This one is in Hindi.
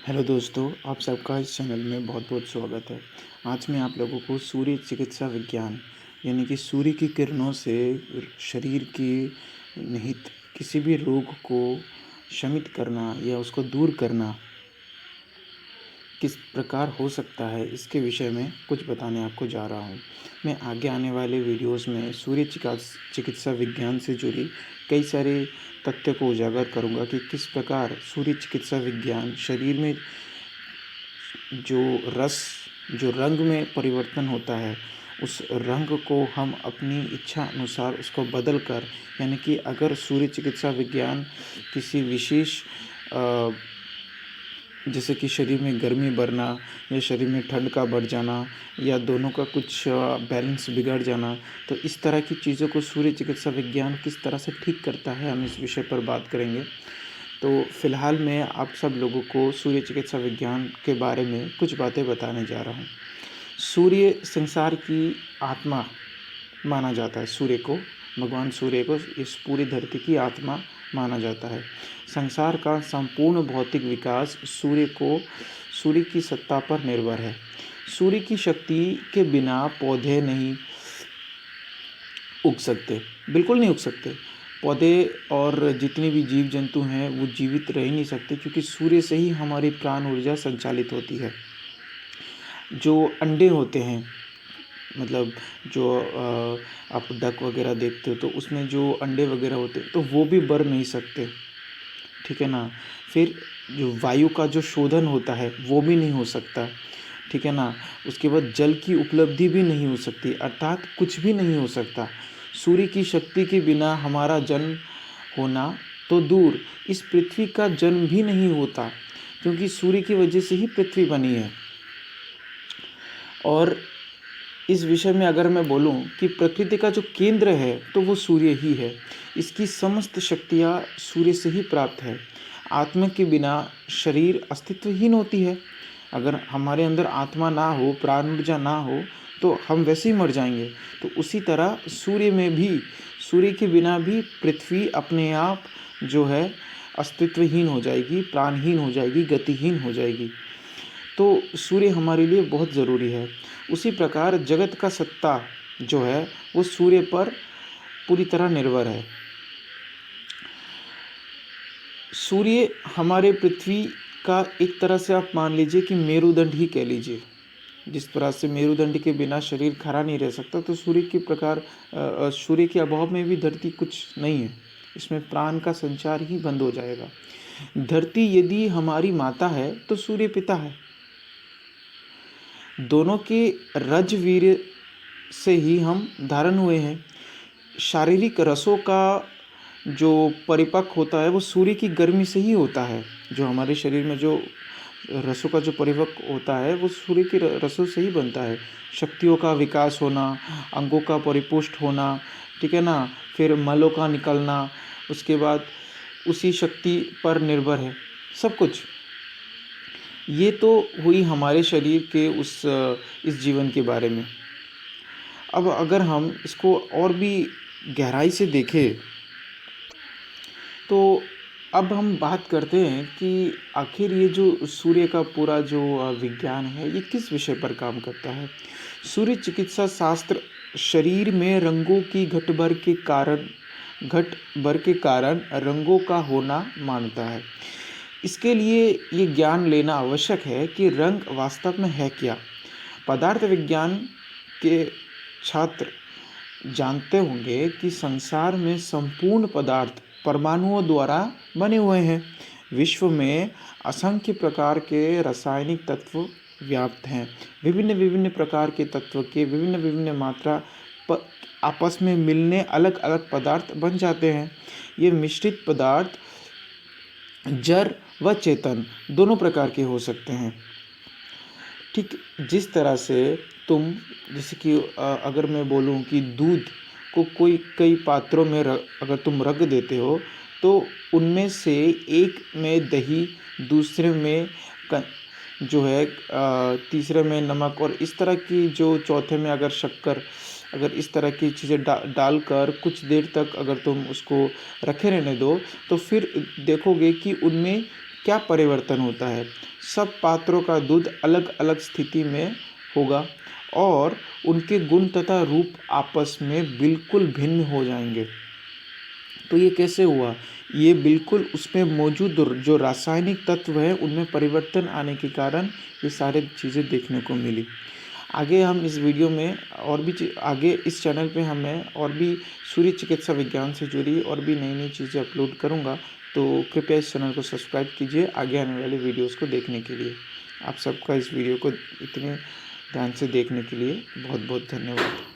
हेलो दोस्तों, आप सबका इस चैनल में बहुत बहुत स्वागत है। आज मैं आप लोगों को सूर्य चिकित्सा विज्ञान यानी कि सूर्य की किरणों से शरीर की निहित किसी भी रोग को शमित करना या उसको दूर करना किस प्रकार हो सकता है, इसके विषय में कुछ बताने आपको जा रहा हूँ। मैं आगे आने वाले वीडियोस में सूर्य चिकित्सा विज्ञान से जुड़ी कई सारे तथ्य को उजागर करूँगा कि किस प्रकार सूर्य चिकित्सा विज्ञान शरीर में जो रस जो रंग में परिवर्तन होता है, उस रंग को हम अपनी इच्छा अनुसार उसको बदल कर, यानी कि अगर सूर्य चिकित्सा विज्ञान किसी विशेष जैसे कि शरीर में गर्मी बढ़ना या शरीर में ठंड का बढ़ जाना या दोनों का कुछ बैलेंस बिगड़ जाना, तो इस तरह की चीज़ों को सूर्य चिकित्सा विज्ञान किस तरह से ठीक करता है, हम इस विषय पर बात करेंगे। तो फ़िलहाल मैं आप सब लोगों को सूर्य चिकित्सा विज्ञान के बारे में कुछ बातें बताने जा रहा हूँ। सूर्य संसार की आत्मा माना जाता है। सूर्य को, भगवान सूर्य को इस पूरी धरती की आत्मा माना जाता है। संसार का संपूर्ण भौतिक विकास सूर्य की सत्ता पर निर्भर है। सूर्य की शक्ति के बिना पौधे नहीं उग सकते, बिल्कुल नहीं उग सकते। पौधे और जितने भी जीव जंतु हैं वो जीवित रह ही नहीं सकते, क्योंकि सूर्य से ही हमारी प्राण ऊर्जा संचालित होती है। जो अंडे होते हैं, मतलब जो आप डक वगैरह देखते हो तो उसमें जो अंडे वगैरह होते हैं तो वो भी बढ़ नहीं सकते, ठीक है ना। फिर जो वायु का जो शोधन होता है वो भी नहीं हो सकता, ठीक है ना। उसके बाद जल की उपलब्धि भी नहीं हो सकती, अर्थात कुछ भी नहीं हो सकता। सूर्य की शक्ति के बिना हमारा जन्म होना तो दूर, इस पृथ्वी का जन्म भी नहीं होता, क्योंकि सूर्य की वजह से ही पृथ्वी बनी है। और इस विषय में अगर मैं बोलूं कि प्रकृति का जो केंद्र है तो वो सूर्य ही है। इसकी समस्त शक्तियाँ सूर्य से ही प्राप्त है। आत्मा के बिना शरीर अस्तित्वहीन होती है। अगर हमारे अंदर आत्मा ना हो, प्राण ऊर्जा ना हो, तो हम वैसे ही मर जाएंगे। तो उसी तरह सूर्य में भी, सूर्य के बिना भी पृथ्वी अपने आप जो है अस्तित्वहीन हो जाएगी, प्राणहीन हो जाएगी, गतिहीन हो जाएगी। तो सूर्य हमारे लिए बहुत ज़रूरी है। उसी प्रकार जगत का सत्ता जो है वो सूर्य पर पूरी तरह निर्भर है। सूर्य हमारे पृथ्वी का एक तरह से आप मान लीजिए कि मेरुदंड ही कह लीजिए। जिस तरह से मेरुदंड के बिना शरीर खड़ा नहीं रह सकता, तो सूर्य के अभाव में भी धरती कुछ नहीं है। इसमें प्राण का संचार ही बंद हो जाएगा। धरती यदि हमारी माता है तो सूर्य पिता है। दोनों के रजवीर्य से ही हम धारण हुए हैं। शारीरिक रसों का जो परिपक्व होता है वो सूर्य की गर्मी से ही होता है। जो हमारे शरीर में जो रसों का जो परिपक्व होता है वो सूर्य की रसों से ही बनता है। शक्तियों का विकास होना, अंगों का परिपुष्ट होना, ठीक है ना, फिर मलों का निकलना, उसके बाद उसी शक्ति पर निर्भर है सब कुछ। ये तो हुई हमारे शरीर के इस जीवन के बारे में। अब अगर हम इसको और भी गहराई से देखें तो अब हम बात करते हैं कि आखिर ये जो सूर्य का पूरा जो विज्ञान है ये किस विषय पर काम करता है। सूर्य चिकित्सा शास्त्र शरीर में रंगों की घट भर के कारण रंगों का होना मानता है। इसके लिए ये ज्ञान लेना आवश्यक है कि रंग वास्तव में है क्या। पदार्थ विज्ञान के छात्र जानते होंगे कि संसार में संपूर्ण पदार्थ परमाणुओं द्वारा बने हुए हैं। विश्व में असंख्य प्रकार के रासायनिक तत्व व्याप्त हैं। विभिन्न विभिन्न प्रकार के तत्व के विभिन्न विभिन्न मात्रा आपस में मिलने अलग अलग पदार्थ बन जाते हैं। ये मिश्रित पदार्थ जड़ व चेतन दोनों प्रकार के हो सकते हैं। ठीक जिस तरह से जैसे कि अगर मैं बोलूँ कि दूध को कई पात्रों में अगर तुम रख देते हो तो उनमें से एक में दही, दूसरे में जो है तीसरे में नमक, और इस तरह की जो चौथे में अगर शक्कर, अगर इस तरह की चीज़ें डालकर कुछ देर तक अगर तुम उसको रखे रहने दो तो फिर देखोगे कि उनमें क्या परिवर्तन होता है। सब पात्रों का दूध अलग अलग स्थिति में होगा और उनके गुण तथा रूप आपस में बिल्कुल भिन्न हो जाएंगे। तो ये कैसे हुआ? ये बिल्कुल उसमें मौजूद जो रासायनिक तत्व हैं उनमें परिवर्तन आने के कारण ये सारी चीज़ें देखने को मिली। आगे हम इस वीडियो में और भी आगे इस चैनल पे हमें और भी सूर्य चिकित्सा विज्ञान से जुड़ी और भी नई नई चीज़ें अपलोड करूँगा, तो कृपया इस चैनल को सब्सक्राइब कीजिए आगे आने वाले वीडियोज़ को देखने के लिए। आप सबका इस वीडियो को इतने ध्यान से देखने के लिए बहुत बहुत धन्यवाद।